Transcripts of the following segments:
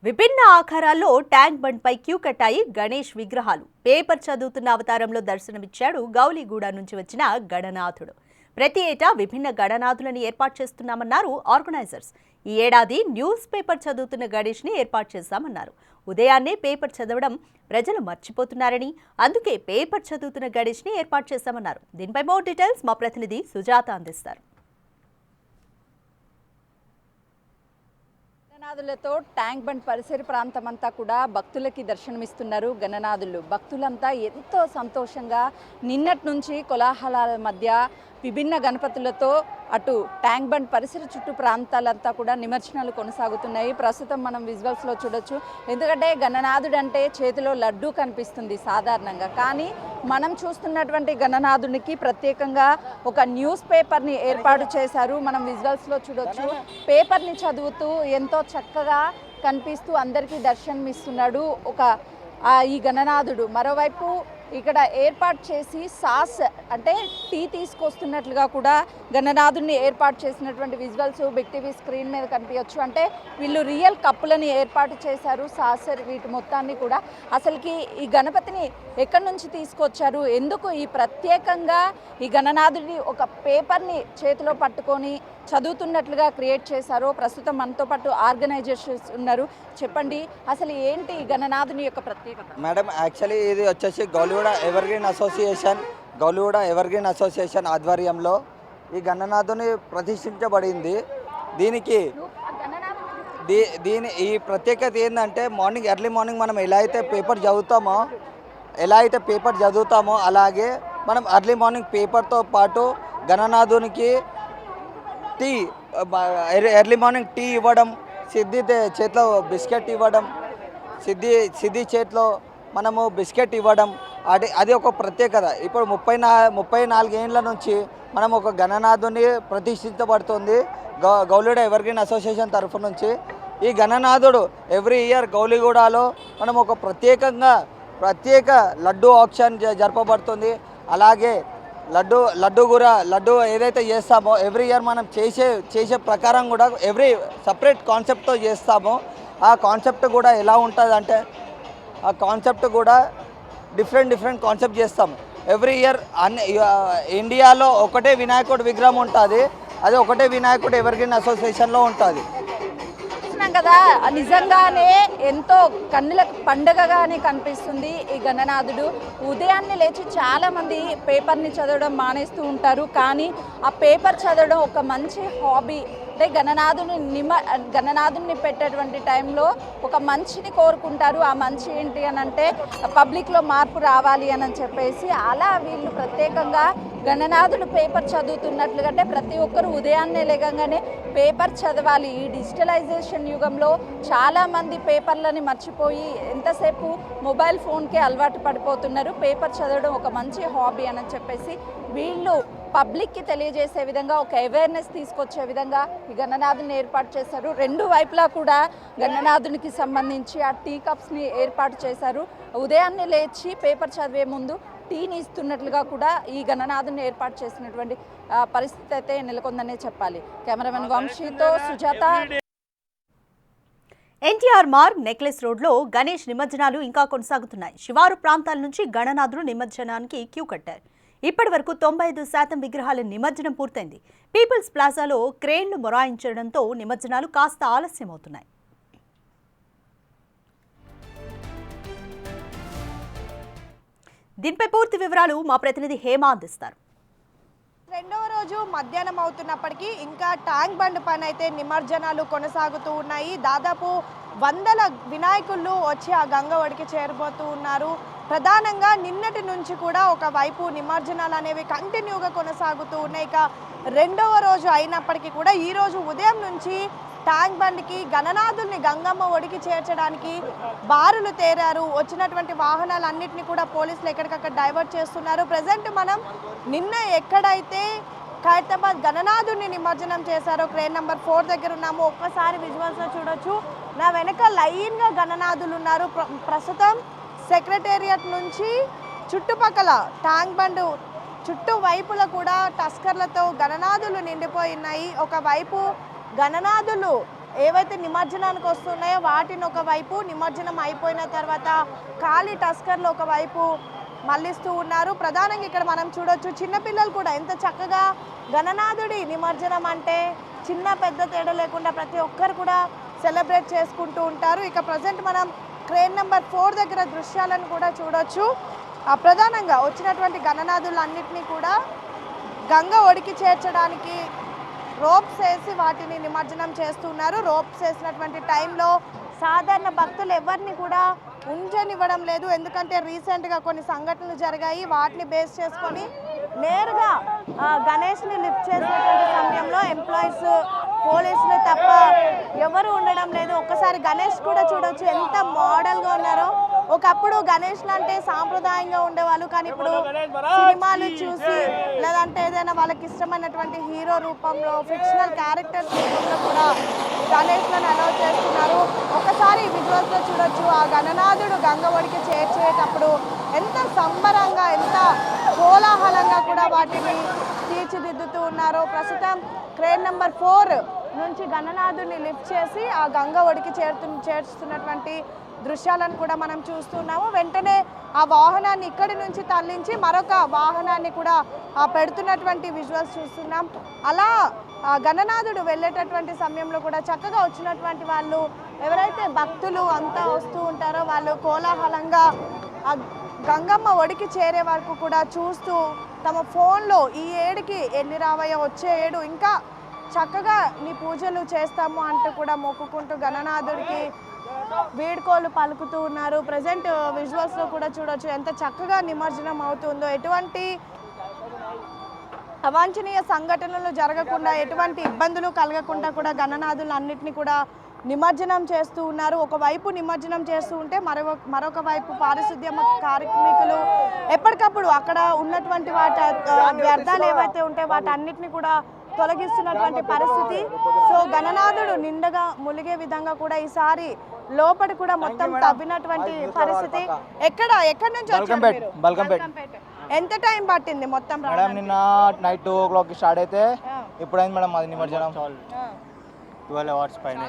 విభిన్న ఆకారాల్లో tank bund పై queue కట్టాయి Ganesh విగ్రహాలు. Paper చదువుతున్న అవతారంలో దర్శనమిచ్చాడు గౌలిగూడ నుంచి వచ్చిన గణనాథుడు. ప్రతి ఏటా విభిన్న గణనాథులను ఏర్పాటు చేస్తున్నామన్నారు ఆర్గనైజర్స్. ఈ ఏడాది న్యూస్ పేపర్ చదువుతున్న గణేష్ ని ఏర్పాటు చేశామన్నారు. ఉదయాన్నే పేపర్ చదవడం ప్రజలు మర్చిపోతున్నారని, అందుకే పేపర్ చదువుతున్న గణేష్ ని ఏర్పాటు చేశామన్నారు. దీనిపై మోర్ డీటెయిల్స్ మా ప్రతినిధి సుజాత అందిస్తారు. గణనాథులతో ట్యాంక్ బండ్ పరిసర ప్రాంతమంతా కూడా భక్తులకి దర్శనమిస్తున్నారు గణనాథులు. భక్తులంతా ఎంతో సంతోషంగా నిన్నటి నుంచి కోలాహలాల మధ్య విభిన్న గణపతులతో అటు ట్యాంక్ బండ్ పరిసర చుట్టూ ప్రాంతాలంతా కూడా నిమజ్జనాలు కొనసాగుతున్నాయి. ప్రస్తుతం మనం విజువల్స్లో చూడొచ్చు. ఎందుకంటే గణనాథుడు అంటే చేతిలో లడ్డూ కనిపిస్తుంది సాధారణంగా, కానీ మనం చూస్తున్నటువంటి గణనాథునికి ప్రత్యేకంగా ఒక న్యూస్ పేపర్ని ఏర్పాటు చేశారు. మనం విజువల్స్లో చూడొచ్చు. పేపర్ని చదువుతూ ఎంతో చక్కగా కనిపిస్తూ అందరికీ దర్శనమిస్తున్నాడు ఈ గణనాథుడు. మరోవైపు ఇక్కడ ఏర్పాటు చేసి సాస్ అంటే టీ తీసుకొస్తున్నట్లుగా కూడా గణనాథుడిని ఏర్పాటు చేసినటువంటి విజువల్స్ బిగ్ టీవీ స్క్రీన్ మీద కనిపించవచ్చు. అంటే వీళ్ళు రియల్ కప్పులని ఏర్పాటు చేశారు, సాసర్ వీటి మొత్తాన్ని కూడా. అసలుకి ఈ గణపతిని ఎక్కడి నుంచి తీసుకొచ్చారు, ఎందుకు ఈ ప్రత్యేకంగా ఈ గణనాథుడిని ఒక పేపర్ని చేతిలో పట్టుకొని చదువుతున్నట్లుగా క్రియేట్ చేశారో ప్రస్తుతం మనతో పాటు ఆర్గనైజర్స్ ఉన్నారు. చెప్పండి, అసలు ఏంటి ఈ గణనాథుని యొక్క ప్రత్యేకత? మేడం, యాక్చువల్లీ ఇది వచ్చేసి గౌలిగూడ ఎవర్గ్రీన్ అసోసియేషన్ ఆధ్వర్యంలో ఈ గణనాథుని ప్రతిష్ఠించబడింది. ఈ ప్రత్యేకత ఏంటంటే ఎర్లీ మార్నింగ్ మనం ఎలా అయితే పేపర్ చదువుతామో అలాగే మనం ఎర్లీ మార్నింగ్ పేపర్తో పాటు గణనాథునికి ఎర్లీ మార్నింగ్ టీ ఇవ్వడం, సిద్ధి చేతిలో బిస్కెట్ ఇవ్వడం, సిద్ధి చేతిలో మనము బిస్కెట్ ఇవ్వడం, అది ఒక ప్రత్యేకత. ఇప్పుడు 34 ఏళ్ళ నుంచి మనం ఒక గణనాథుని ప్రతిష్ఠించబడుతుంది గౌలిగూడ ఎవర్గ్రీన్ అసోసియేషన్ తరఫు నుంచి. ఈ గణనాథుడు ఎవ్రీ ఇయర్ గౌలిగూడలో మనం ఒక ప్రత్యేక లడ్డు ఆక్షన్ జరపబడుతుంది. అలాగే లడ్డు ఏదైతే చేస్తామో ఎవ్రీ ఇయర్ మనం చేసే ప్రకారం కూడా ఎవ్రీ సపరేట్ కాన్సెప్ట్తో చేస్తామో ఆ కాన్సెప్ట్ కూడా ఎలా ఉంటుంది అంటే ఆ కాన్సెప్ట్ కూడా డిఫరెంట్ కాన్సెప్ట్ చేస్తాము. ఎవ్రీ ఇయర్ ఇండియాలో ఒకటే వినాయకుడు విగ్రహం ఉంటుంది, అది ఒకటే వినాయకుడు ఎవర్గ్రీన్ అసోసియేషన్లో ఉంటుంది కదా. నిజంగానే ఎంతో కన్నులకు పండుగగానే కనిపిస్తుంది ఈ గణనాథుడు. ఉదయాన్నే లేచి చాలామంది పేపర్ని చదవడం మానేస్తూ ఉంటారు, కానీ ఆ పేపర్ చదవడం ఒక మంచి హాబీ. అంటే గణనాథుని పెట్టేటువంటి టైంలో ఒక మంచిని కోరుకుంటారు. ఆ మంచి ఏంటి అని అంటే పబ్లిక్లో మార్పు రావాలి అని చెప్పేసి అలా వీళ్ళు ప్రత్యేకంగా గణనాథుడు పేపర్ చదువుతున్నట్లుగా, అంటే ప్రతి ఒక్కరు ఉదయాన్నే లేగంగానే పేపర్ చదవాలి. ఈ డిజిటలైజేషన్ యుగంలో చాలామంది పేపర్లని మర్చిపోయి ఎంతసేపు మొబైల్ ఫోన్కే అలవాటు పడిపోతున్నారు. పేపర్ చదవడం ఒక మంచి హాబీ అని చెప్పేసి వీళ్ళు పబ్లిక్కి తెలియజేసే విధంగా, ఒక అవేర్నెస్ తీసుకొచ్చే విధంగా ఈ గణనాథుని ఏర్పాటు చేశారు. రెండు వైపులా కూడా గణనాథునికి సంబంధించి ఆ టీ కప్స్ని ఏర్పాటు చేశారు. ఉదయాన్నే లేచి పేపర్ చదివే ముందు టీని ఇస్తున్నట్లుగా కూడా ఈ గణనాథుని ఏర్పాటు చేసినటువంటి పరిస్థితి అయితే నెలకొందనే చెప్పాలి. కెమెరామెన్ వంశీతో సుజాత. ఎన్టీఆర్ మార్గ్ నెక్లెస్ రోడ్లో గణేష్ నిమజ్జనాలు ఇంకా కొనసాగుతున్నాయి. శివారు ప్రాంతాల నుంచి గణనాథులు నిమజ్జనానికి క్యూ కట్టారు. ఇప్పటి వరకు 95% విగ్రహాల నిమజ్జనం పూర్తయింది. పీపుల్స్ ప్లాజాలో క్రేన్లు మొరాయించడంతో నిమజ్జనాలు కాస్త ఆలస్యమవుతున్నాయి. దీనిపై పూర్తి వివరాలు మా ప్రతినిధి హేమ అందిస్తారు. రెండవ రోజు మధ్యాహ్నం అవుతున్నప్పటికీ ఇంకా ట్యాంక్ బండ్ పైన అయితే నిమజ్జనాలు కొనసాగుతూ ఉన్నాయి. దాదాపు 100 వినాయకులు వచ్చి ఆ గంగ ఒడికి చేరబోతూ ఉన్నారు. ప్రధానంగా నిన్నటి నుంచి కూడా ఒకవైపు నిమజ్జనాలు అనేవి కంటిన్యూగా కొనసాగుతూ ఉన్నాయి. ఇక రెండవ రోజు అయినప్పటికీ కూడా ఈ రోజు ఉదయం నుంచి ట్యాంక్ బండ్కి గణనాథుల్ని గంగమ్మ ఒడికి చేర్చడానికి బారులు తేరారు. వచ్చినటువంటి వాహనాలన్నింటినీ కూడా పోలీసులు ఎక్కడికక్కడ డైవర్ట్ చేస్తున్నారు. ప్రజెంట్ మనం నిన్న ఎక్కడైతే ఖైరతాబాద్ గణనాథుడిని నిమజ్జనం చేశారో క్రేన్ నెంబర్ 4 దగ్గర ఉన్నాము. ఒక్కసారి విజువల్స్లో చూడొచ్చు. నా వెనక లైన్గా గణనాథులు ఉన్నారు. ప్రస్తుతం సెక్రటేరియట్ నుంచి చుట్టుపక్కల ట్యాంక్ బండ్ చుట్టూ వైపులా కూడా టస్కర్లతో గణనాథులు నిండిపోయి ఉన్నాయి. ఒకవైపు గణనాథులు ఏవైతే నిమజ్జనానికి వస్తున్నాయో వాటిని ఒకవైపు, నిమజ్జనం అయిపోయిన తర్వాత ఖాళీ టస్కర్లు ఒకవైపు మళ్ళిస్తూ ఉన్నారు. ప్రధానంగా ఇక్కడ మనం చూడొచ్చు చిన్నపిల్లలు కూడా ఎంత చక్కగా గణనాథుడి నిమజ్జనం అంటే చిన్న పెద్ద తేడా లేకుండా ప్రతి ఒక్కరు కూడా సెలబ్రేట్ చేసుకుంటూ ఉంటారు. ఇక ప్రజెంట్ మనం క్రేన్ నెంబర్ 4 దగ్గర దృశ్యాలను కూడా చూడొచ్చు. ప్రధానంగా వచ్చినటువంటి గణనాథులన్నింటినీ కూడా గంగ ఒడికి చేర్చడానికి రోప్స్ వేసి వాటిని నిమజ్జనం చేస్తున్నారు. రోప్స్ వేసినటువంటి టైంలో సాధారణ భక్తులు ఎవరిని కూడా ఉంచనివ్వడం లేదు. ఎందుకంటే రీసెంట్గా కొన్ని సంఘటనలు జరిగాయి. వాటిని బేస్ చేసుకొని నేరుగా గణేష్ని లిఫ్ట్ చేసినటువంటి సమయంలో ఎంప్లాయీస్, పోలీసులు తప్ప ఎవరు ఉండడం లేదు. ఒక్కసారి గణేష్ కూడా చూడొచ్చు ఎంత మోడల్గా ఉన్నారో. ఒకప్పుడు గణేష్లు అంటే సాంప్రదాయంగా ఉండేవాళ్ళు, కానీ ఇప్పుడు సినిమాలు చూసి లేదంటే ఏదైనా వాళ్ళకి ఇష్టమైనటువంటి హీరో రూపంలో, ఫిక్షనల్ క్యారెక్టర్స్ రూపంలో కూడా గణేష్లను అలౌ చేస్తున్నారు. ఒకసారి విజువల్స్లో చూడొచ్చు ఆ గణనాథుడు గంగ ఒడికి చేర్చేటప్పుడు ఎంత సంబరంగా, ఎంత కోలాహలంగా కూడా వాటిని తీర్చిదిద్దుతూ ఉన్నారో. ప్రస్తుతం క్రేన్ నెంబర్ 4 నుంచి గణనాథుడిని లిఫ్ట్ చేసి ఆ గంగ ఒడికి చేర్చుతున్నటువంటి దృశ్యాలను కూడా మనం చూస్తున్నాము. వెంటనే ఆ వాహనాన్ని ఇక్కడి నుంచి తరలించి మరొక వాహనాన్ని కూడా పెడుతున్నటువంటి విజువల్స్ చూస్తున్నాం. అలా గణనాథుడు వెళ్ళేటటువంటి సమయంలో కూడా చక్కగా వచ్చినటువంటి వాళ్ళు ఎవరైతే భక్తులు అంతా వస్తూ ఉంటారో వాళ్ళు కోలాహలంగా ఆ గంగమ్మ ఒడికి చేరే వరకు కూడా చూస్తూ తమ ఫోన్లో ఈ ఏడుకి ఎన్ని రావయ్య, వచ్చే ఏడు ఇంకా చక్కగా నీ పూజలు చేస్తాము అంటూ కూడా మొక్కుకుంటూ గణనాథుడికి వేడుకోలు పలుకుతూ ఉన్నారు. ప్రజెంట్ విజువల్స్లో కూడా చూడొచ్చు ఎంత చక్కగా నిమజ్జనం అవుతుందో. ఎటువంటి అవాంఛనీయ సంఘటనలు జరగకుండా, ఎటువంటి ఇబ్బందులు కలగకుండా కూడా గణనాథులు అన్నిటినీ కూడా నిమజ్జనం చేస్తూ ఉన్నారు. ఒకవైపు నిమజ్జనం చేస్తూ ఉంటే మరొక వైపు పారిశుద్ధ్య కార్మికులు ఎప్పటికప్పుడు అక్కడ ఉన్నటువంటి వ్యర్థాలు ఏవైతే ఉంటాయో వాటన్నిటిని కూడా తొలగిస్తున్నటువంటి పరిస్థితి. సో గణనాథుడు నిండగా ములిగే విధంగా కూడా ఈసారి లోపలి కూడా మొత్తం తవ్వినటువంటి పరిస్థితి. ఎక్కడి నుంచి వచ్చారు? ఎంత టైం పట్టింది మొత్తం? మేడం నిన్న నైట్ 2 o'clock స్టార్ట్ అయితే ఇప్పుడైంది మేడం అది నిమజ్జనం 12 hours పైన.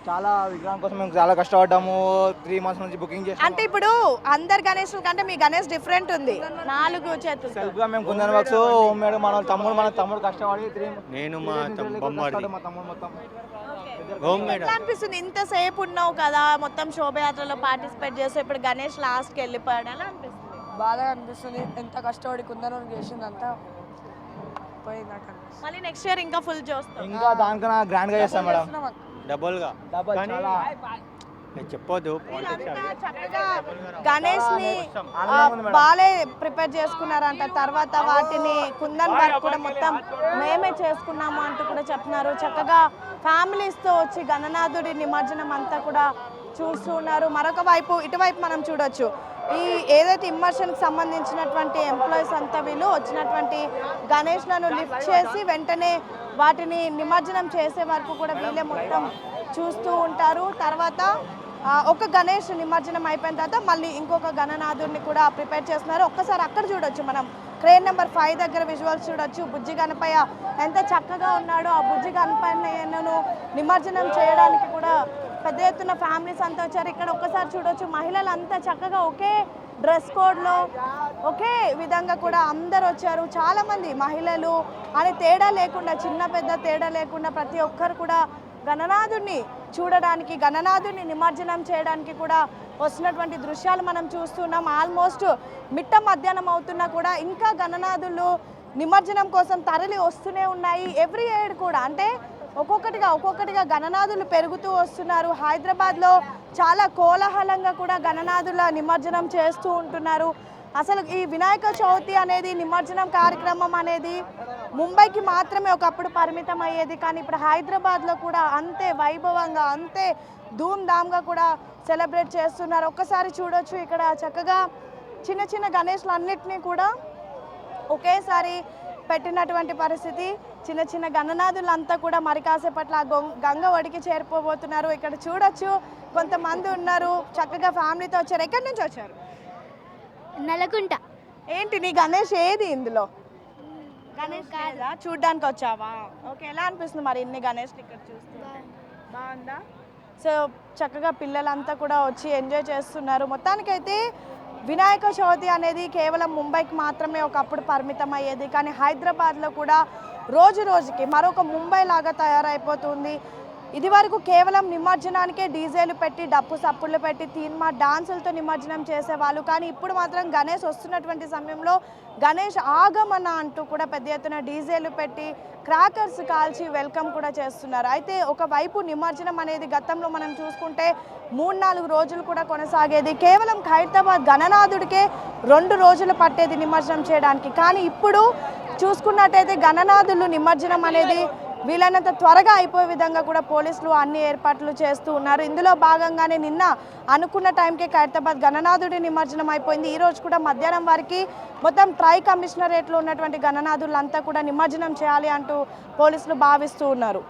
చాలా విగ్రహం కోసం మేము చాలా కష్టపడ్డాము. 3 months నుంచి బుకింగ్ చేసాం. అంటే ఇప్పుడు అందరు గణేష్ కంటే మీ గణేష్ డిఫరెంట్ ఉంది. 4 చేతులు సెల్ఫ్ గా మేము కుందన్ వర్క్స్ హోమ్ మేడ్ మన తమ్ముడు కష్టపడి నేను మా తమ్ముడు మొత్తం హోమ్ మేడ్ అనిపిస్తుంది. ఇంతసేపు ఉన్నావు కదా, మొత్తం శోభయాత్రలో పార్టిసిపేట్ చేస్తే ఇప్పుడు గణేష్ లాస్ట్కి వెళ్ళిపోయాడు అని అనిపిస్తుంది. బాధగా అనిపిస్తుంది. ఎంత కష్టపడి కుందనం చేసిందంతా పోయిందట. మళ్ళీ నెక్స్ట్ ఇయర్ ఇంకా ఫుల్ చూస్తాం. ఇంకా దానికన్నా గ్రాండ్ గా చేస్తాం మేడం. డబుల్ గా చెప్పొద్దు. గణేష్ ని బాలే ప్రిపేర్ చేసుకున్నారంట. తర్వాత వాటిని కుందన్ వర్క్ కూడా మొత్తం మేమే చేసుకున్నాము అంటూ కూడా చెప్తున్నారు. చక్కగా ఫ్యామిలీస్ తో వచ్చి గణనాథుడి నిమజ్జనం అంతా కూడా చూస్తూ ఉన్నారు. మరొక వైపు ఇటువైపు మనం చూడొచ్చు ఈ ఏదైతే ఇమ్మర్షన్కి సంబంధించినటువంటి ఎంప్లాయీస్ అంతా వీళ్ళు వచ్చినటువంటి గణేష్లను లిఫ్ట్ చేసి వెంటనే వాటిని నిమజ్జనం చేసే వరకు కూడా వీళ్ళే మొత్తం చూస్తూ ఉంటారు. తర్వాత ఒక గణేష్ నిమజ్జనం అయిపోయిన తర్వాత మళ్ళీ ఇంకొక గణనాథుడిని కూడా ప్రిపేర్ చేస్తున్నారు. ఒక్కసారి అక్కడ చూడొచ్చు మనం క్రేన్ నెంబర్ 5 దగ్గర విజువల్స్ చూడొచ్చు. బుజ్జి గణపయ్య ఎంత చక్కగా ఉన్నాడో. ఆ బుజ్జి గణపయ్యను నిమజ్జనం చేయడానికి కూడా పెద్ద ఎత్తున ఫ్యామిలీస్ అంతా వచ్చారు. ఇక్కడ ఒక్కసారి చూడొచ్చు మహిళలు అంతా చక్కగా ఒకే డ్రెస్ కోడ్లో ఒకే విధంగా కూడా అందరు వచ్చారు. చాలామంది మహిళలు అని తేడా లేకుండా, చిన్న పెద్ద తేడా లేకుండా ప్రతి ఒక్కరు కూడా గణనాథుడిని చూడడానికి, గణనాథుడిని నిమజ్జనం చేయడానికి కూడా వస్తున్నటువంటి దృశ్యాలు మనం చూస్తున్నాం. ఆల్మోస్ట్ మిట్ట మధ్యాహ్నం అవుతున్నా కూడా ఇంకా గణనాథులు నిమజ్జనం కోసం తరలి వస్తూనే ఉన్నాయి. ఎవ్రీ ఇయర్ కూడా అంటే ఒక్కొక్కటిగా గణనాథులు పెరుగుతూ వస్తున్నారు. హైదరాబాద్లో చాలా కోలాహలంగా కూడా గణనాథుల నిమజ్జనం చేస్తూ ఉంటున్నారు. అసలు ఈ వినాయక చవితి అనేది, నిమజ్జనం కార్యక్రమం అనేది ముంబైకి మాత్రమే ఒకప్పుడు పరిమితం అయ్యేది. కానీ ఇప్పుడు హైదరాబాద్లో కూడా అంతే వైభవంగా, అంతే ధూమ్ధామ్గా కూడా సెలబ్రేట్ చేస్తున్నారు. ఒక్కసారి చూడొచ్చు ఇక్కడ చక్కగా చిన్న చిన్న గణేష్లు అన్నిటినీ కూడా ఒకేసారి పెట్టినటువంటి పరిస్థితి. చిన్న చిన్న గణనాథులంతా కూడా మరి కాసేపట్ల గంగ ఒడికి చేరిపోబోతున్నారు. ఇక్కడ చూడొచ్చు కొంతమంది ఉన్నారు, చక్కగా ఫ్యామిలీతో వచ్చారు. ఎక్కడి నుంచి వచ్చారు? నల్లకుంట. ఏంటి నీ గణేష్ ఏది ఇందులో? గణేష్ లేదా చూడ్డానికి వచ్చావా? ఓకే, ఎలా అనిపిస్తుంది మరి ఇన్ని గణేష్ని ఇక్కడ చూస్తుంటే? బాగుందా? సో చక్కగా పిల్లలంతా కూడా వచ్చి ఎంజాయ్ చేస్తున్నారు. మొత్తానికైతే వినాయక చవితి అనేది కేవలం ముంబైకి మాత్రమే ఒకప్పుడు పరిమితం అయ్యేది, కానీ హైదరాబాద్లో కూడా రోజు రోజుకి మరొక ముంబై లాగా తయారైపోతుంది. ఇది వరకు కేవలం నిమజ్జనానికే డీజేలు పెట్టి డప్పు సప్పుళ్ళు పెట్టి తీన్మా డాన్సులతో నిమజ్జనం చేసేవాళ్ళు, కానీ ఇప్పుడు మాత్రం గణేష్ వస్తున్నటువంటి సమయంలో గణేష్ ఆగమన అంటూ కూడా పెద్ద ఎత్తున డీజేలు పెట్టి క్రాకర్స్ కాల్చి వెల్కమ్ కూడా చేస్తున్నారు. అయితే ఒకవైపు నిమజ్జనం అనేది గతంలో మనం చూసుకుంటే 3-4 రోజులు కూడా కొనసాగేది, కేవలం ఖైరతాబాద్ గణనాథుడికే 2 రోజులు పట్టేది నిమజ్జనం చేయడానికి. కానీ ఇప్పుడు చూసుకున్నట్టయితే గణనాథులు నిమజ్జనం అనేది వీలైనంత త్వరగా అయిపోయే విధంగా కూడా పోలీసులు అన్ని ఏర్పాట్లు చేస్తూ ఉన్నారు. ఇందులో భాగంగానే నిన్న అనుకున్న టైంకే ఖైరతాబాద్ గణనాథుడి నిమజ్జనం అయిపోయింది. ఈ రోజు కూడా మధ్యాహ్నం వారికి మొత్తం ట్రై కమిషనరేట్లో ఉన్నటువంటి గణనాథులంతా కూడా నిమజ్జనం చేయాలి అంటూ పోలీసులు భావిస్తూ ఉన్నారు.